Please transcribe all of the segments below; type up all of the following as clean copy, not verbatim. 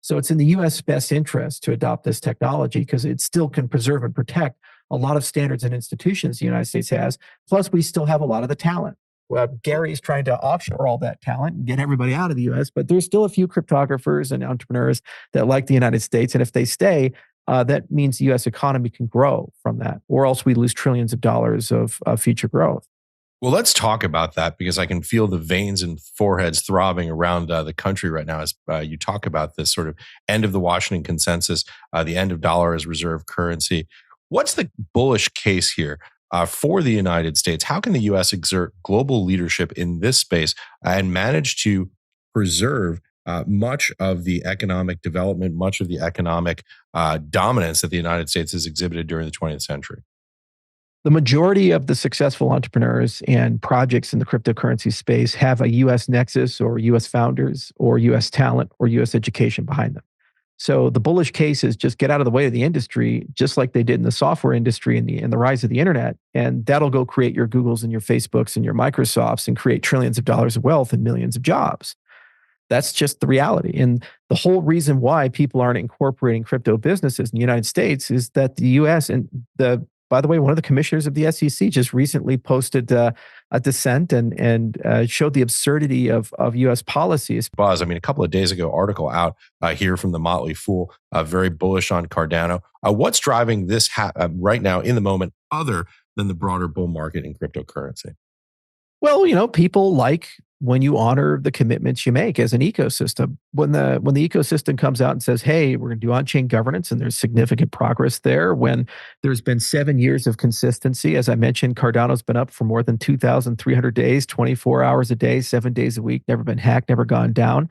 So it's in the US best interest to adopt this technology because it still can preserve and protect a lot of standards and institutions the United States has. Plus, we still have a lot of the talent. Gary's trying to offshore all that talent and get everybody out of the US, but there's still a few cryptographers and entrepreneurs that like the United States. And if they stay, that means the US economy can grow from that, or else we lose trillions of dollars of future growth. Well, let's talk about that because I can feel the veins and foreheads throbbing around the country right now as you talk about this sort of end of the Washington consensus, the end of dollar as reserve currency. What's the bullish case here for the United States? How can the U.S. exert global leadership in this space and manage to preserve much of the economic development, much of the economic dominance that the United States has exhibited during the 20th century? The majority of the successful entrepreneurs and projects in the cryptocurrency space have a US nexus or US founders or US talent or US education behind them. So the bullish case is just get out of the way of the industry, just like they did in the software industry and the rise of the internet. And that'll go create your Googles and your Facebooks and your Microsofts and create trillions of dollars of wealth and millions of jobs. That's just the reality. And the whole reason why people aren't incorporating crypto businesses in the United States is that the US and by the way, one of the commissioners of the SEC just recently posted a dissent and showed the absurdity of U.S. policies. Buzz, I mean, a couple of days ago, article out here from the Motley Fool, very bullish on Cardano. What's driving this right now in the moment, other than the broader bull market in cryptocurrency? Well, people like when you honor the commitments you make as an ecosystem. When the ecosystem comes out and says, hey, we're going to do on-chain governance, and there's significant progress there, when there's been 7 years of consistency. As I mentioned, Cardano's been up for more than 2,300 days, 24 hours a day, 7 days a week, never been hacked, never gone down.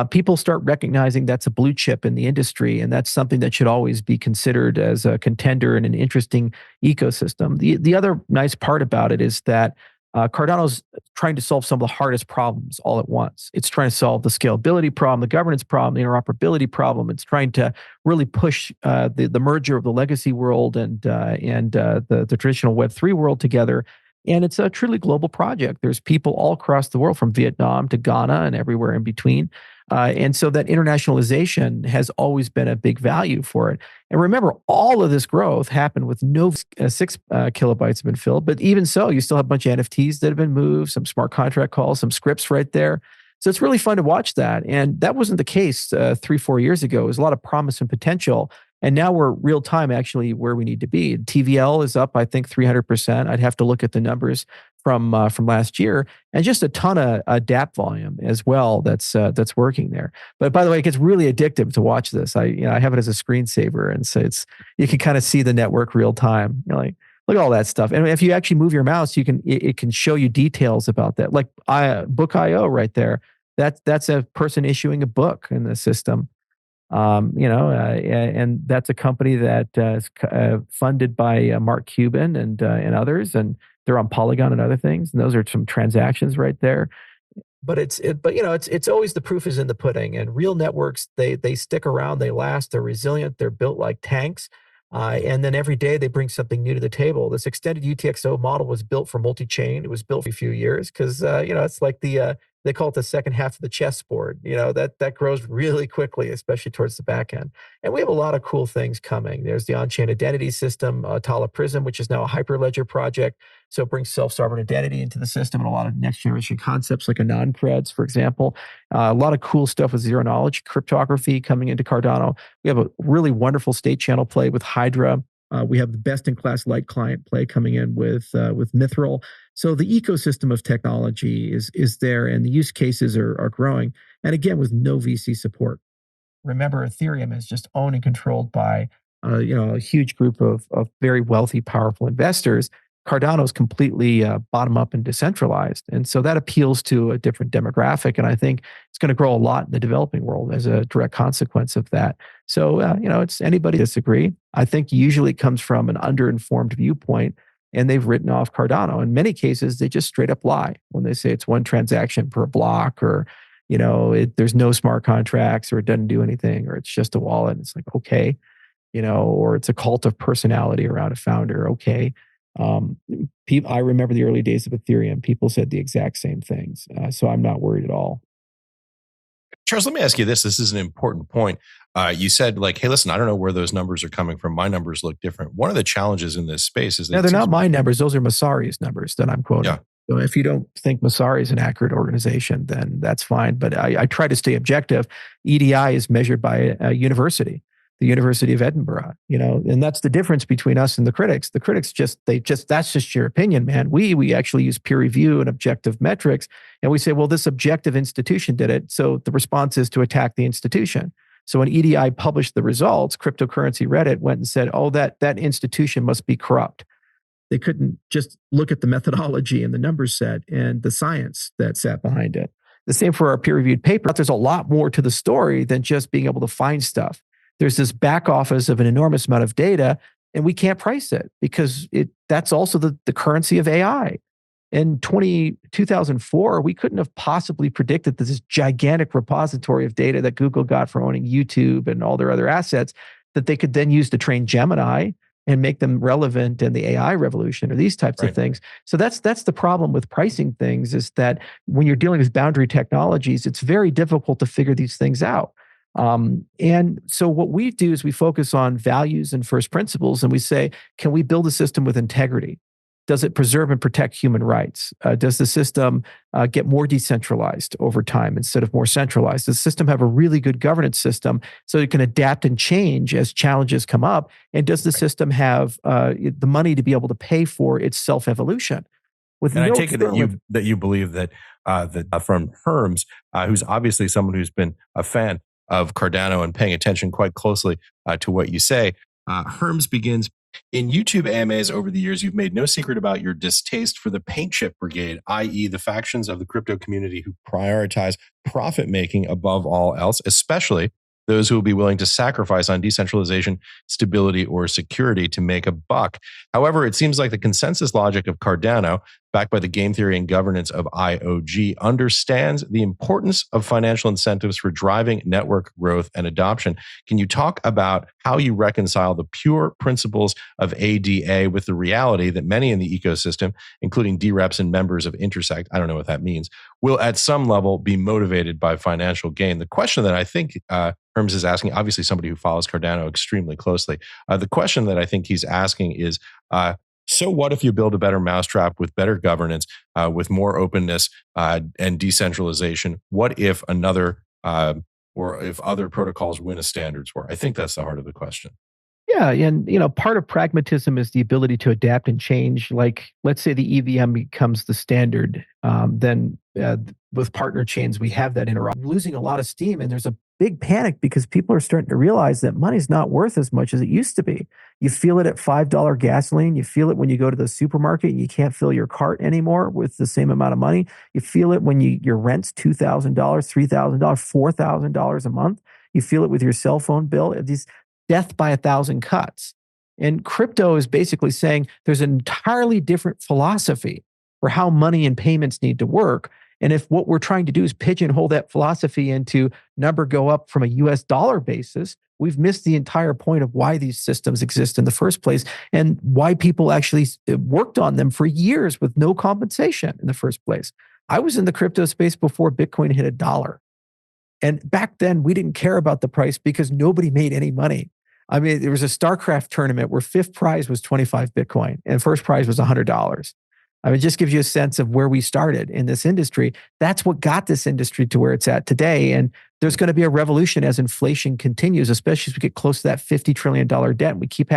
People start recognizing that's a blue chip in the industry, and that's something that should always be considered as a contender in an interesting ecosystem. The other nice part about it is that Cardano's trying to solve some of the hardest problems all at once. It's trying to solve the scalability problem, the governance problem, the interoperability problem. It's trying to really push the merger of the legacy world and the traditional Web3 world together. And it's a truly global project. There's people all across the world, from Vietnam to Ghana and everywhere in between. And so that internationalization has always been a big value for it. And remember, all of this growth happened with no 6 kilobytes have been filled. But even so, you still have a bunch of NFTs that have been moved, some smart contract calls, some scripts right there. So it's really fun to watch that. And that wasn't the case 3-4 years ago. It was a lot of promise and potential. And now we're real time actually where we need to be. TVL is up, I think, 300%. I'd have to look at the numbers from last year, and just a ton of DApp volume as well. That's working there. But by the way, it gets really addictive to watch this. I have it as a screensaver, and so you can kind of see the network real time. You're like, look at all that stuff. And if you actually move your mouse, it can show you details about that. Like Book.io right there. That's a person issuing a book in the system. And that's a company that is funded by Mark Cuban and others, and they're on Polygon and other things. And those are some transactions right there. But it's always the proof is in the pudding. And real networks, they stick around, they last, they're resilient, they're built like tanks. And then every day they bring something new to the table. This extended UTXO model was built for multi-chain. It was built for a few years because it's like they call it the second half of the chessboard. That grows really quickly, especially towards the back end. And we have a lot of cool things coming. There's the on-chain identity system, Tala Prism, which is now a Hyperledger project. So it brings self-sovereign identity into the system and a lot of next generation concepts like anon-creds, for example. A lot of cool stuff with zero knowledge cryptography coming into Cardano. We have a really wonderful state channel play with Hydra. We have the best-in-class light client play coming in with Mithril. So the ecosystem of technology is there, and the use cases are growing. And again, with no VC support. Remember, Ethereum is just owned and controlled by a huge group of very wealthy, powerful investors. Cardano is completely bottom up and decentralized. And so that appeals to a different demographic. And I think it's going to grow a lot in the developing world as a direct consequence of that. So, it's anybody disagree. I think usually it comes from an underinformed viewpoint, and they've written off Cardano. In many cases, they just straight up lie when they say it's one transaction per block, or, there's no smart contracts, or it doesn't do anything, or it's just a wallet. It's like, okay, or it's a cult of personality around a founder. Okay. I remember the early days of Ethereum. People said the exact same things. So I'm not worried at all. Charles, let me ask you this. This is an important point. You said like, hey, listen, I don't know where those numbers are coming from. My numbers look different. One of the challenges in this space is that Now, they're not my numbers. Those are Masari's numbers that I'm quoting. Yeah. So if you don't think Masari is an accurate organization, then that's fine. But I try to stay objective. EDI is measured by a university, the University of Edinburgh, and that's the difference between us and the critics. The critics that's just your opinion, man. We actually use peer review and objective metrics. And we say, well, this objective institution did it. So the response is to attack the institution. So when EDI published the results, Cryptocurrency Reddit went and said, oh, that institution must be corrupt. They couldn't just look at the methodology and the numbers set and the science that sat behind it. The same for our peer-reviewed paper. There's a lot more to the story than just being able to find stuff. There's this back office of an enormous amount of data, and we can't price it because that's also the currency of AI. In 2004, we couldn't have possibly predicted that this gigantic repository of data that Google got from owning YouTube and all their other assets that they could then use to train Gemini and make them relevant in the AI revolution or these types of things. So that's the problem with pricing things, is that when you're dealing with boundary technologies, it's very difficult to figure these things out. And so what we do is we focus on values and first principles, and we say, can we build a system with integrity? Does it preserve and protect human rights? Does the system get more decentralized over time instead of more centralized? Does the system have a really good governance system so it can adapt and change as challenges come up? And does the system have the money to be able to pay for its self-evolution? I take it that you believe that from Herms, who's obviously someone who's been a fan of Cardano and paying attention quite closely to what you say. Herms begins, in YouTube AMAs over the years, you've made no secret about your distaste for the paint chip brigade, i.e. the factions of the crypto community who prioritize profit making above all else, especially those who will be willing to sacrifice on decentralization, stability, or security to make a buck. However, it seems like the consensus logic of Cardano, backed by the game theory and governance of IOG, understands the importance of financial incentives for driving network growth and adoption. Can you talk about how you reconcile the pure principles of ADA with the reality that many in the ecosystem, including DREPs and members of Intersect, I don't know what that means, will at some level be motivated by financial gain? The question that I think Herms is asking, obviously somebody who follows Cardano extremely closely, the question that I think he's asking is, so what if you build a better mousetrap with better governance, with more openness and decentralization? What if or if other protocols win a standards war? I think that's the heart of the question. Yeah, and part of pragmatism is the ability to adapt and change. Like, let's say the EVM becomes the standard, then with partner chains, we have that interop. Losing a lot of steam, and there's a big panic because people are starting to realize that money's not worth as much as it used to be. You feel it at $5 gasoline. You feel it when you go to the supermarket and you can't fill your cart anymore with the same amount of money. You feel it when your rent's $2,000, $3,000, $4,000 a month. You feel it with your cell phone bill. These death by 1,000 cuts. And crypto is basically saying there's an entirely different philosophy for how money and payments need to work. And if what we're trying to do is pigeonhole that philosophy into number go up from a US dollar basis, we've missed the entire point of why these systems exist in the first place and why people actually worked on them for years with no compensation in the first place. I was in the crypto space before Bitcoin hit $1. And back then, we didn't care about the price because nobody made any money. I mean, there was a StarCraft tournament where fifth prize was 25 Bitcoin and first prize was $100. I mean, it just gives you a sense of where we started in this industry. That's what got this industry to where it's at today. And there's going to be a revolution as inflation continues, especially as we get close to that $50 trillion debt. We keep having